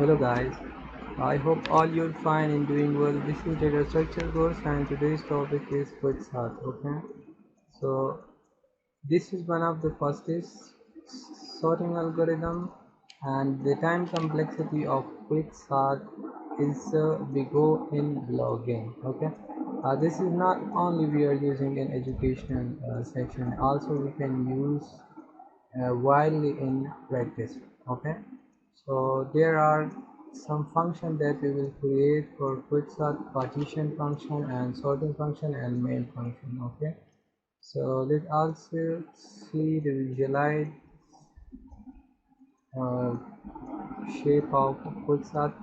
Hello guys, I hope all you're fine and doing well. This is data structure course and today's topic is quicksort. Okay, so this is one of the fastest sorting algorithm and the time complexity of quicksort is big O in logging. Okay, this is not only we are using in educational section, also we can use widely in practice. Okay, so there are some function that we will create for quicksort: partition function and sorting function and main function. Okay, so let's also see the visualized uh, shape of quicksort.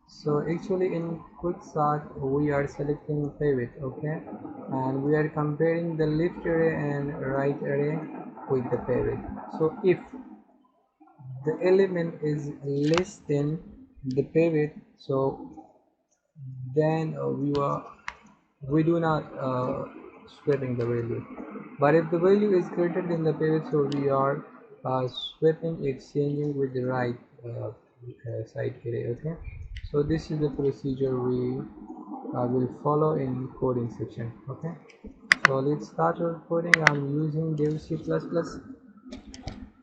So actually in quicksort we are selecting pivot. Okay, and we are comparing the left array and right array with the pivot. So if the element is less than the pivot, so then we do not swapping the value. But if the value is greater than the pivot, so we are swapping, exchanging with the right side array. Okay, so this is the procedure we will follow in coding section. Okay, so let's start our coding. I'm using dev C++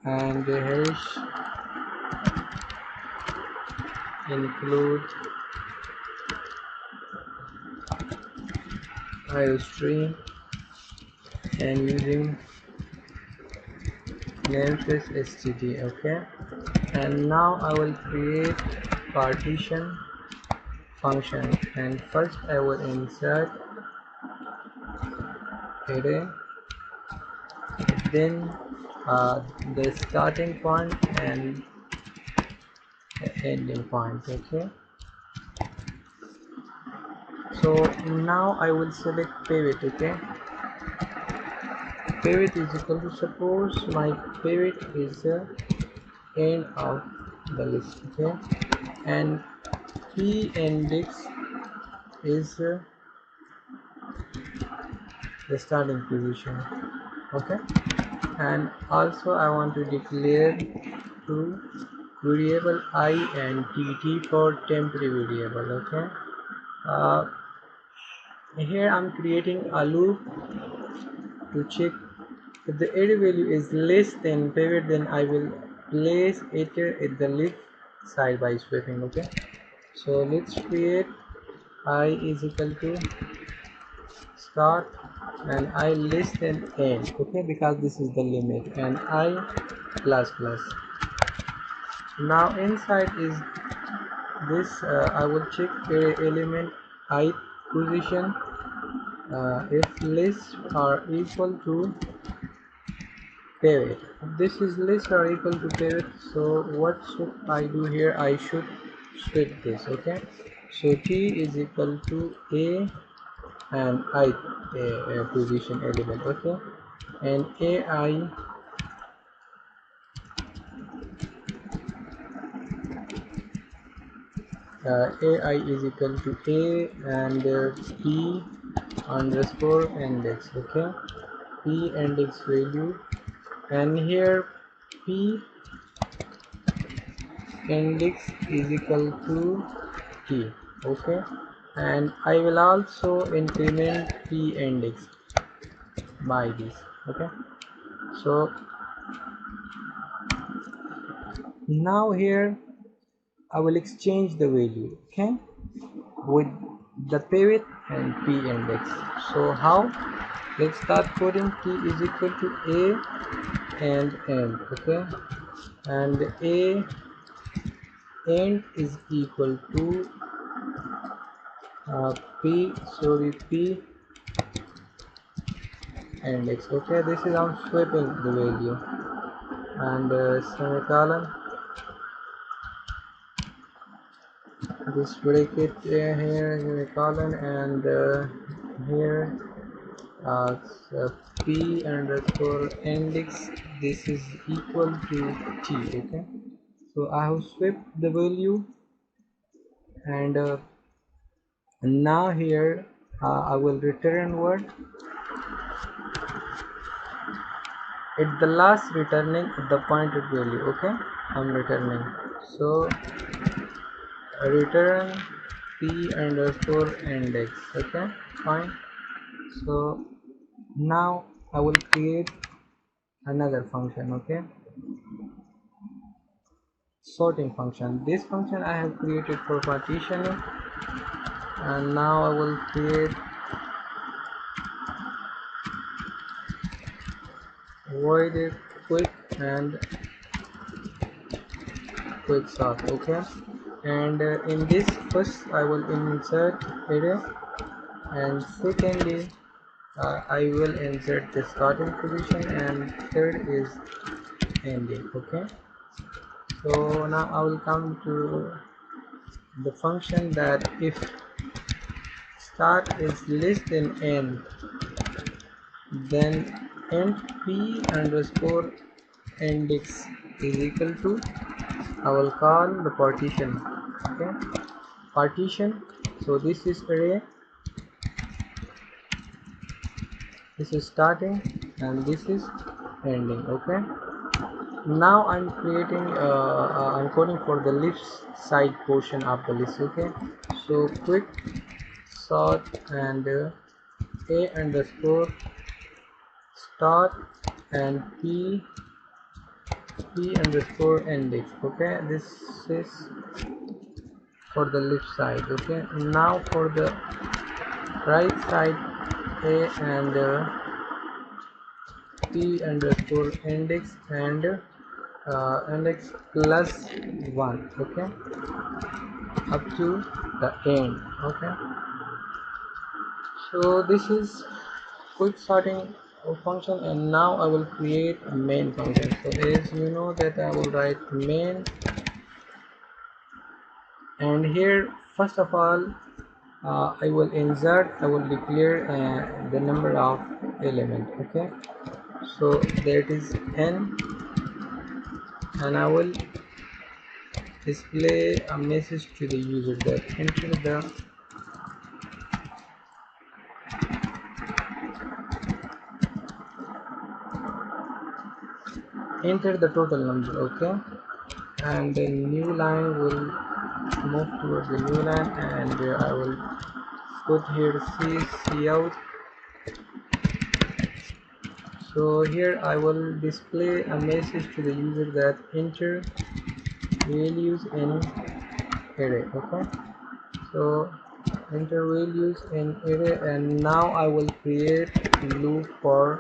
and the hash include iostream and using namespace std. Okay, and now I will create partition function, and first I will insert array, then the starting point and the ending point. Okay, so now I will select pivot. Okay, pivot is equal to, suppose my pivot is the end of the list. Okay, and p index is the starting position. Okay, and also I want to declare two variable I and tt for temporary variable. Okay, uh, here I'm creating a loop to check if the array value is less than pivot, then I will place it at the left side by swapping. Okay, so let's create I is equal to start and I less than end. Okay, because this is the limit, and I plus plus. Now inside is this I will check array element I position if less or equal to pivot. This is less or equal to pivot, so what should I do here? I should switch this. Okay, so t is equal to a and I a position element. Okay, and ai ai is equal to a and p underscore index. Okay, p index value, and here p index is equal to t. Okay, and I will also increment p index by this. Okay, so now here I will exchange the value. Okay, with the pivot and p index. So how? Let's start coding. T is equal to a and end. Okay, and a end is equal to p index. Okay, this is I'm swapping the value, and semicolon, this bracket here, semicolon, and here so p underscore index, this is equal to t. Okay, so I have swapped the value, and now here I will return word at the last, returning the pointed value. Okay, I'm returning. So return p underscore index. Okay, fine. So now I will create another function. Okay, sorting function. This function I have created for partitioning, and now I will create void quick and quick sort. Okay, and in this first I will insert array, and secondly I will insert the starting position, and third is ending. Okay, so now I will come to the function that if start is less than n, then int p underscore index is equal to, I will call the partition. Okay, partition. So this is array, this is starting, and this is ending. Okay, now I'm creating I'm coding for the left side portion of the list. Okay, so quick sort and a underscore start and p underscore index. Okay, this is for the left side. Okay, now for the right side, a and p underscore index and index plus 1. Okay, up to the end. Okay, so this is quick sorting function, and now I will create a main function. So as you know that I will write main, and here first of all I will declare the number of element. Okay, so there it is n, and I will display a message to the user that enter the total number. Okay, and the new line will move towards the new line, and I will put here C out. So here I will display a message to the user that enter values in array. Okay, so enter values in array, and now I will create a loop for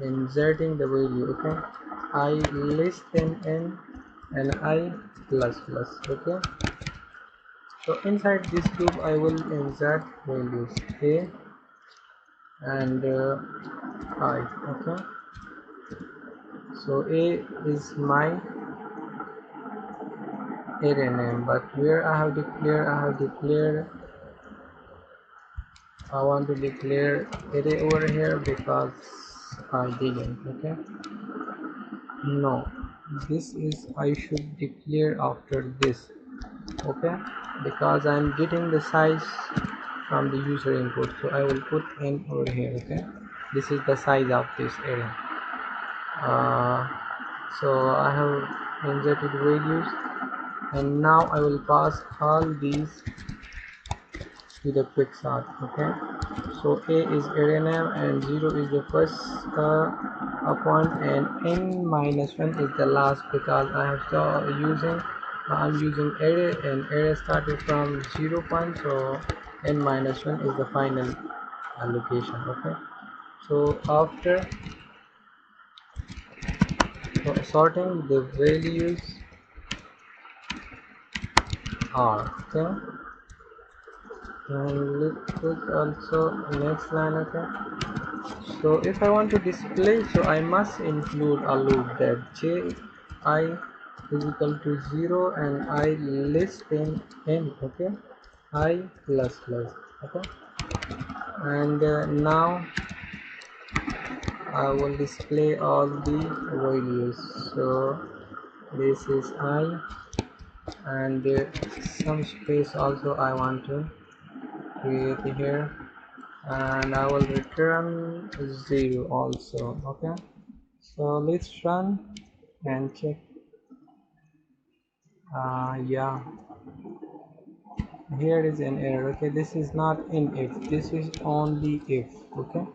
inserting the value. Okay, I less than n and I plus plus. Okay, so inside this loop I will insert values a and I. Okay, so a is my array name, but here I want to declare array over here because I didn't. Okay, no, this is I should declare after this. Okay, because I'm getting the size from the user input, so I will put n over here. Okay, this is the size of this array. So I have inserted values, and now I will pass all these to the quick sort. Okay, so a is array name, and 0 is the first point, and n minus 1 is the last, because I have I'm using array, and array started from 0 point, so n minus 1 is the final allocation. Okay, so after sorting, the values are okay, and let's put also next line. Okay, so if I want to display, so I must include a loop that j I is equal to 0 and I less than n. Okay, I plus plus. Okay, and now I will display all the values. So this is I, and some space also I want to create here, and I will return 0 also. Okay, so let's run and check. Yeah, here is an error. Okay, this is not in if, this is only if. Okay,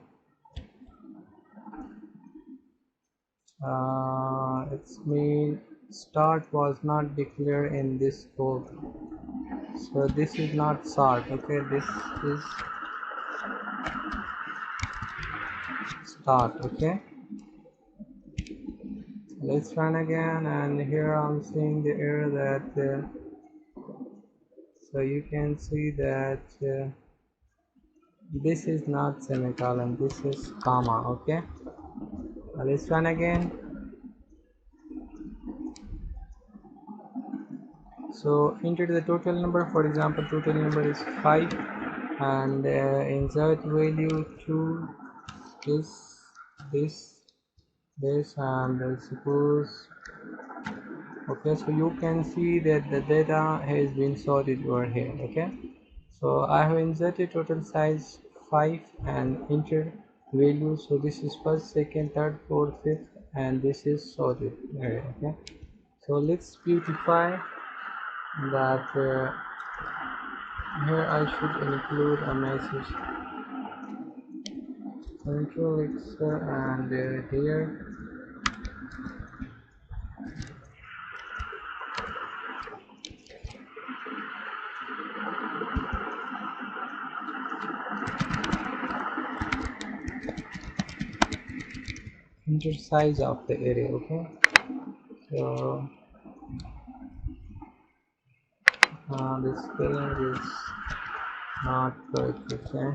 it's mean start was not declared in this code, so this is not start. Okay, this is start. Okay, let's run again, and here I'm seeing the error that so you can see that this is not semicolon, this is comma. Okay, let's run again. So enter the total number. For example, total number is 5, and insert value to this this and suppose. Okay, so you can see that the data has been sorted over here. Okay, so I have inserted total size 5 and enter value. So this is first, second, third, fourth, fifth, and this is sorted. Okay, so let's beautify that. Here I should include a message control Excel, and here enter size of the array. Okay, so the spelling is not correct. Okay,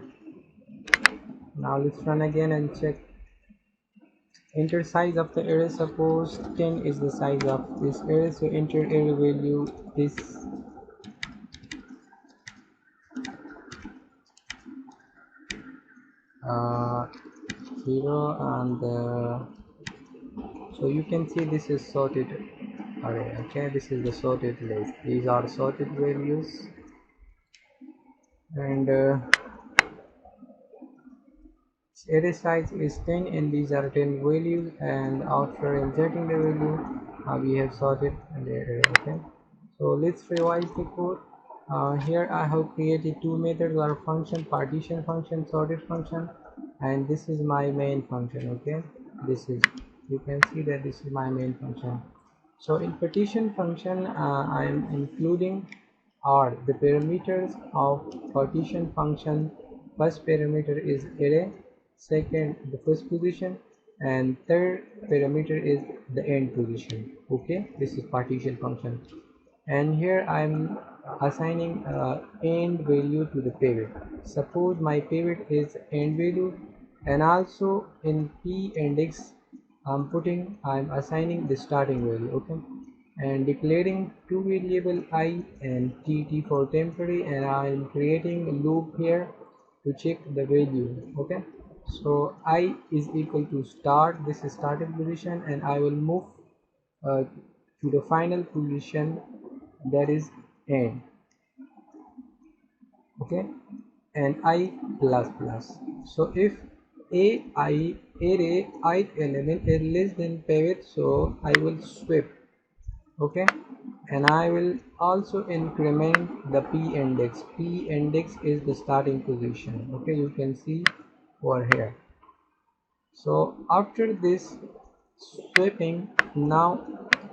now let's run again and check. Enter size of the array. Suppose 10 is the size of this array, so enter array value this 0, and so you can see this is sorted array. Okay, this is the sorted list. These are sorted values, and array size is 10, and these are 10 values, and after inserting the value we have sorted the array. Okay, so let's revise the code. Here I have created two methods or function: partition function, sorted function, and this is my main function. Okay, this is, you can see that this is my main function. So in partition function I am including are the parameters of partition function. First parameter is array, second the first position, and third parameter is the end position. Okay, this is partition function, and here I'm assigning end value to the pivot. Suppose my pivot is end value, and also in p index I'm assigning the starting value. Okay, and declaring two variable I and tt for temporary, and I'm creating a loop here to check the value. Okay, so I is equal to start, this is starting position, and I will move to the final position, that is end. Okay, and I plus plus. So if array ith element is less than pivot, so I will sweep. Okay, and I will also increment the p index. P index is the starting position. Okay, you can see over here. So after this sweeping, now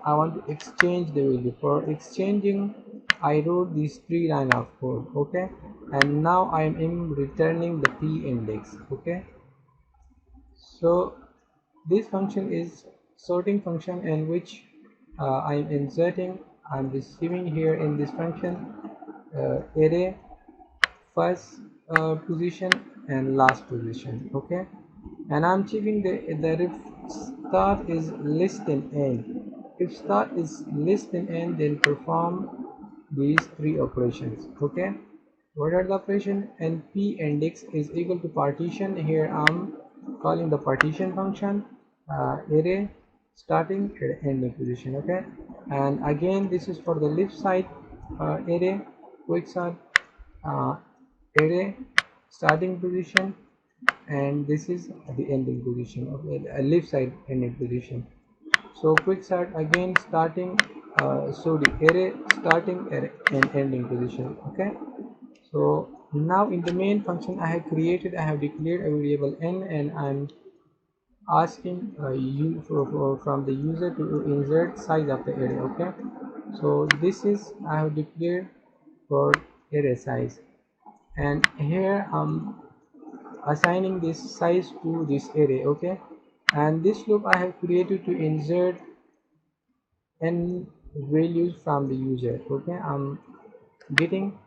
I want to exchange the value. For exchanging, I wrote these 3 lines of code. Okay, and now I am returning the p index. Okay, so this function is sorting function, in which I am inserting, I am receiving here in this function array first position and last position. Okay, and I'm checking the if start is less than end. If start is less than end, then perform these 3 operations. Okay, what are the operation? And p index is equal to partition. Here I'm calling the partition function, array starting ending position. Okay, and again this is for the left side array quick start array starting position, and this is the ending position of left side ending position. So quick start again starting sorry, array starting array and ending position. Okay, So now in the main function I have created, I have declared a variable n, and I'm asking from the user to insert size of the array. Okay, so this is I have declared for array size, and here I'm assigning this size to this array. Okay, and this loop I have created to insert n values from the user. Okay, I'm getting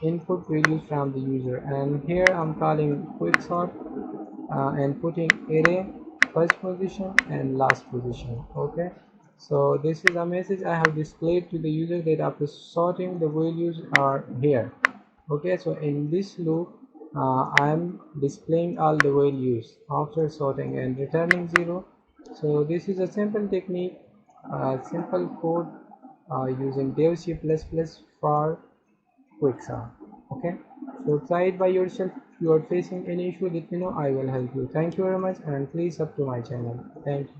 input values from the user, and here I'm calling quick sort and putting array first position and last position. Okay, so this is a message I have displayed to the user that after sorting the values are here. Okay, so in this loop I am displaying all the values after sorting and returning 0. So this is a simple technique, simple code using dev C++ for quicksort. Okay, so try it by yourself. If you are facing any issue, let me know, I will help you. Thank you very much, and please sub to my channel. Thank you.